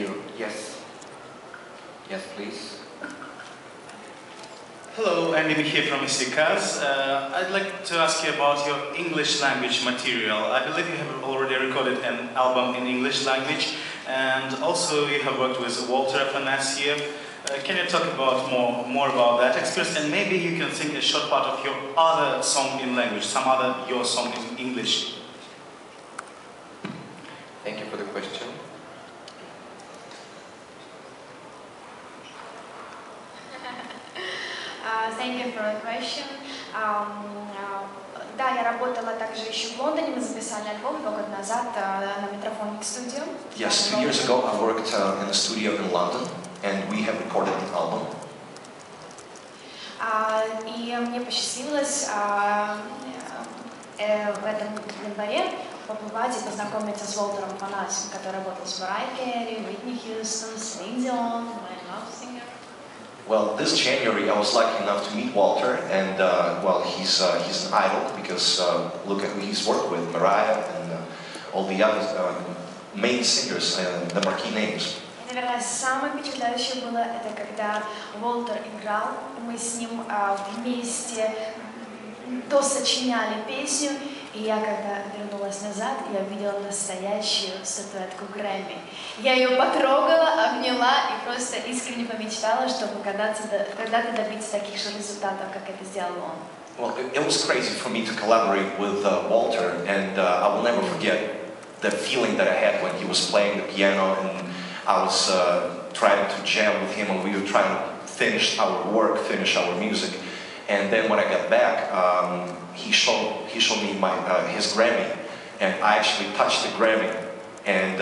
you. Yes. Yes, please. Hello, Andy here from Istikaz. I'd like to ask you about your English language material. I believe you have already recorded an album in English language, and also you have worked with Walter Afanasiev. Can you talk about more about that experience, and maybe you can sing a short part of your other song in language, your song in English? Thank you for the question. Thank you for the question. Да, я работала также еще в Лондоне, мы записали альбом 2 года назад на Metrophonic Studio. Yes, 2 years ago I worked in a studio in London, and we have recorded an album. И мне посчастливилось в этом январе побывать и познакомиться с Уолтером Афанасьевым, который работал с Mariah Carey, Whitney Houston, Celine Dion, my love singer. Well, this January I was lucky enough to meet Walter, and well, he's an idol because look at who he's worked with, Mariah and all the other main singers and the marquee names. И, наверное, самое впечатляющее было это, когда Уолтер играл, мы с ним вместе досочиняли песню, и я, когда вернулась назад, я увидела настоящую статуэтку Грэмми. Я ее потрогала, обняла и просто искренне помечтала, чтобы когда-то добиться таких же результатов, как это сделал он. Well, it was crazy for me to collaborate with Walter, and I will never forget the feeling that I had when he was playing the piano, and I was trying to jam with him, and we were trying to finish our work, finish our music. And then when I got back, he showed me his Grammy, and I actually touched the Grammy, and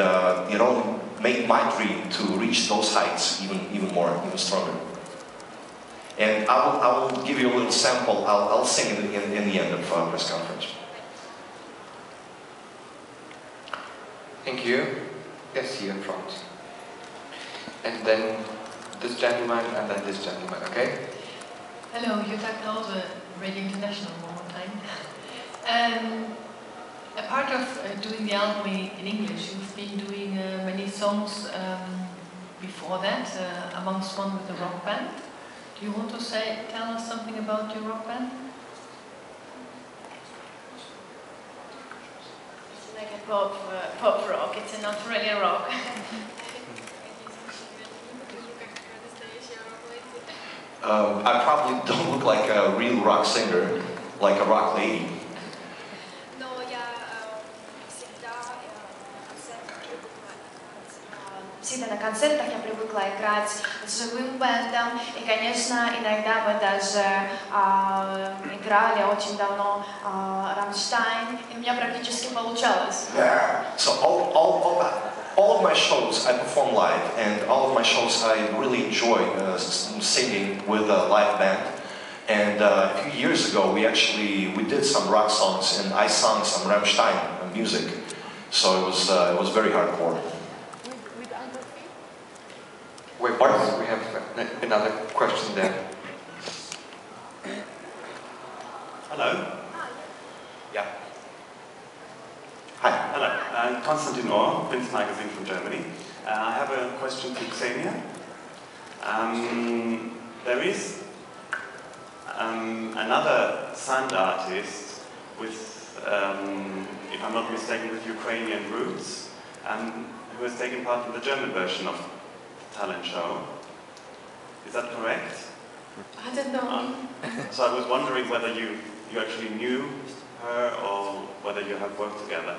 it only made my dream to reach those heights even stronger. And I will give you a little sample. I'll sing it in the end of the press conference. Thank you. Yes, you in front. And then this gentleman, and then this gentleman, okay? Hello, Jutta Krause, Radio International one more time. A part of doing the album in English, you've been doing many songs before that, amongst one with the rock band. Do you want to tell us something about your rock band? It's like a pop rock, it's not really a rock. I probably don't look like a real rock singer, like a rock lady. Всегда на концертах я привыкла играть с живым бэндом, и, конечно, иногда мы даже играли очень давно Рамштайн, и у меня практически получалось. So all of my shows I perform live, and all of my shows I really enjoy singing with a live band. And a few years ago we did some rock songs, and I sang some Rammstein music, so it was very hardcore. Wait, pardon? We have another question there. Hello. Yeah. Hi. Hello. I'm Konstantin Orr, Prince Magazine from Germany. I have a question to Xenia. There is another sand artist with, if I'm not mistaken, with Ukrainian roots, who has taken part in the German version of the talent show. Is that correct? I don't know. So I was wondering whether you actually knew her or whether you have worked together.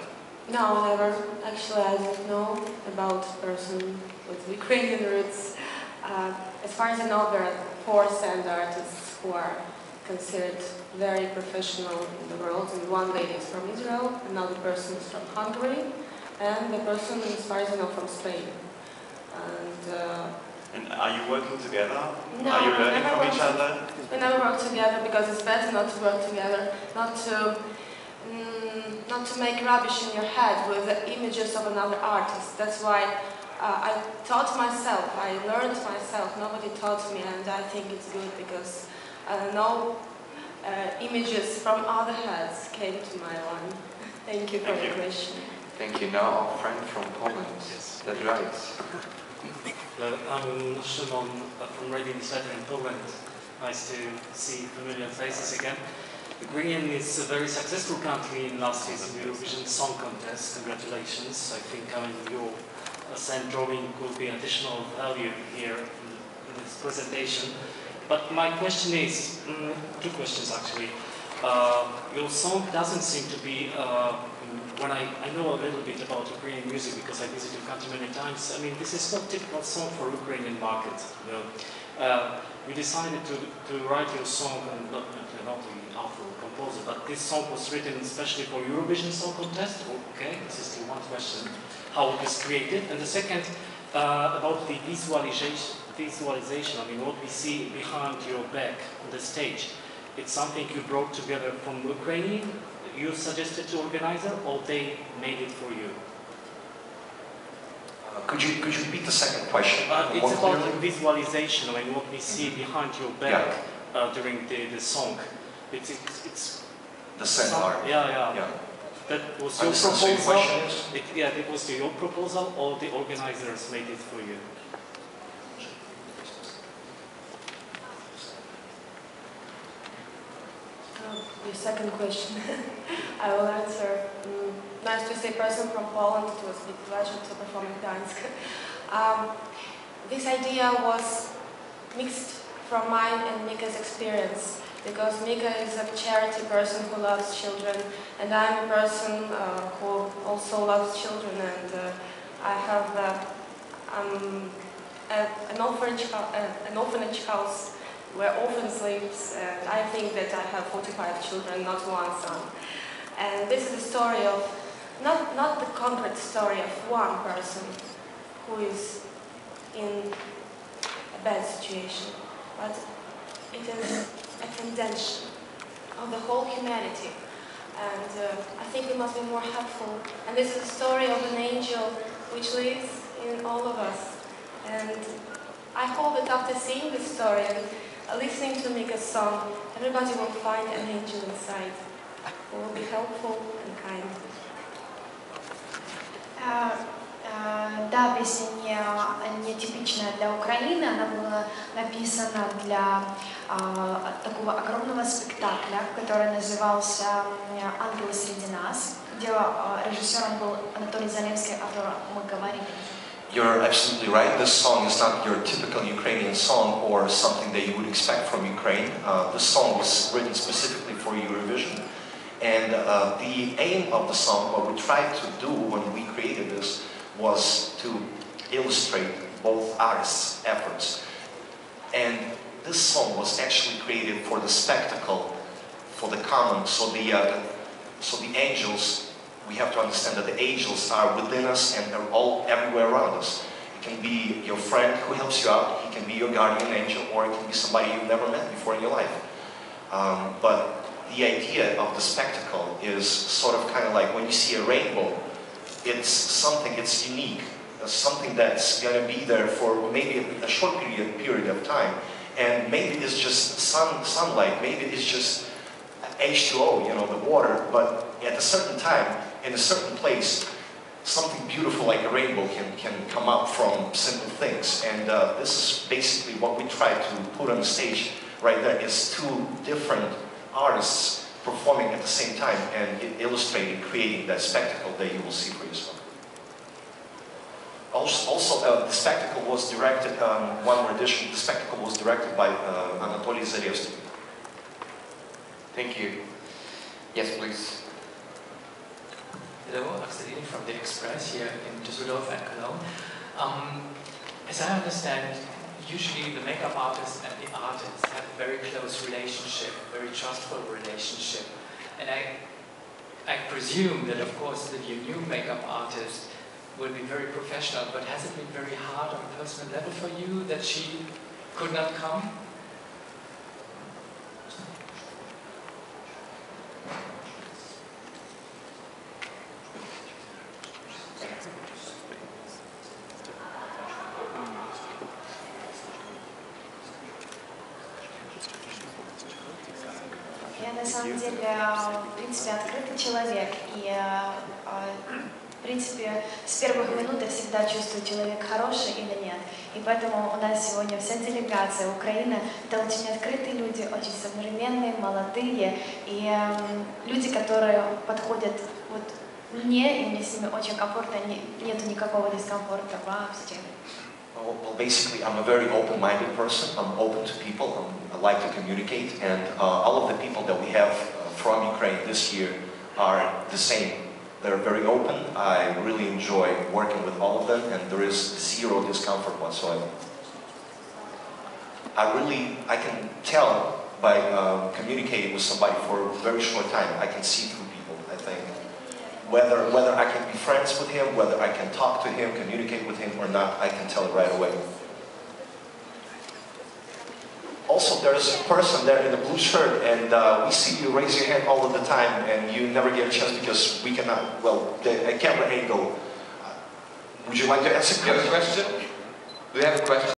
No, never. Actually, I don't know about a person with Ukrainian roots. As far as I know, there are 4 sand artists who are considered very professional in the world, and one lady is from Israel, another person is from Hungary, and the person, as far as I know, from Spain. And are you working together? No, are you learning from each other? We never work together because it's better not to work together, not to make rubbish in your head with the images of another artist. That's why I taught myself, I learned myself, nobody taught me, and I think it's good because no images from other heads came to my one. Thank you for the question. Thank you. Now our friend from Poland. Yes. That's right. Hello, I'm Szymon from Radio Newsletter in Poland. Nice to see familiar faces again. Ukraine is a very successful country in last year's Eurovision Song Contest. Congratulations. I think your sand drawing will be additional value here in this presentation. But my question is, two questions actually. Your song doesn't seem to be, when I know a little bit about Ukrainian music because I visit your country many times, I mean, this is not a typical song for Ukrainian market. You know. You decided to write your song, and not the author or composer, but this song was written especially for Eurovision Song Contest. Okay, this is the one question, how it was created. And the second, about the visualization, I mean, what we see behind your back on the stage. It's something you brought together from Ukraine, you suggested to organizer, or they made it for you? Could you repeat the second question? It's about visualization, I mean, what we see behind your back during the song. It's the center. Yeah. That was your proposal. It was your proposal, or the organizers made it for you? Your second question, I will answer. Nice to see a person from Poland. It was a big pleasure to perform in Gdańsk. This idea was mixed from mine and Mika's experience, because Mika is a charity person who loves children, and I'm a person who also loves children, and I have an orphanage house where orphans live, and I think that I have 45 children, not one son. And this is a story of, not the concrete story of one person who is in a bad situation, but it is a condension of the whole humanity. And I think we must be more helpful. And this is a story of an angel which lives in all of us. And I hope that after seeing this story and listening to Mika's song, everybody will find an angel inside who will be helpful and kind. Да, песня не типичная для Украины, она была написана для такого огромного спектакля, который назывался «Ангелы среди нас», где режиссером был Анатолий Залевский, о котором мы говорили. You're absolutely right. This song is not your typical Ukrainian song or something that you would expect from Ukraine. This song was written specifically for Eurovision. And the aim of the song, what we tried to do when we created this, was to illustrate both artists' efforts. And this song was actually created for the spectacle, for the common, so the angels, we have to understand that the angels are within us and they're all everywhere around us. It can be your friend who helps you out, he can be your guardian angel, or it can be somebody you've never met before in your life. But the idea of the spectacle is sort of kind of like when you see a rainbow, it's something, it's unique, something that's going to be there for maybe a short period of time, and maybe it's just sunlight, maybe it's just H2O, you know, the water, but at a certain time, in a certain place, something beautiful like a rainbow can come up from simple things. And this is basically what we try to put on the stage right there, is two different artists performing at the same time and illustrating, creating that spectacle that you will see for yourself. Also, the spectacle was directed, one more addition, the spectacle was directed by Anatoly Zalevsky. Thank you. Yes, please. Hello, Axelini from The Express here in Düsseldorf and Cologne. As I understand, usually the makeup artist and the artist have a very close relationship, very trustful relationship. And I presume that, of course, that your new makeup artist will be very professional, but has it been very hard on a personal level for you that she could not come? Я на самом деле, в принципе, открытый человек, и в принципе с первых минут я всегда чувствую, человек хороший или нет. И поэтому у нас сегодня вся делегация Украины — это очень открытые люди, очень современные, молодые, и люди, которые подходят вот мне, и мне с ними очень комфортно, нету никакого дискомфорта вообще. Well, basically, I'm a very open-minded person. I'm open to people. I like to communicate, and all of the people that we have from Ukraine this year are the same. They're very open. I really enjoy working with all of them, and there is zero discomfort whatsoever. I can tell by communicating with somebody for a very short time. I can see through people, I think. Whether I can be friends with him, whether I can talk to him, communicate with him or not, I can tell it right away. Also, there's a person there in the blue shirt, and we see you raise your hand all of the time, and you never get a chance because we cannot, well, the camera angle. Would you like to answer? Do you have a question? Do you have a question?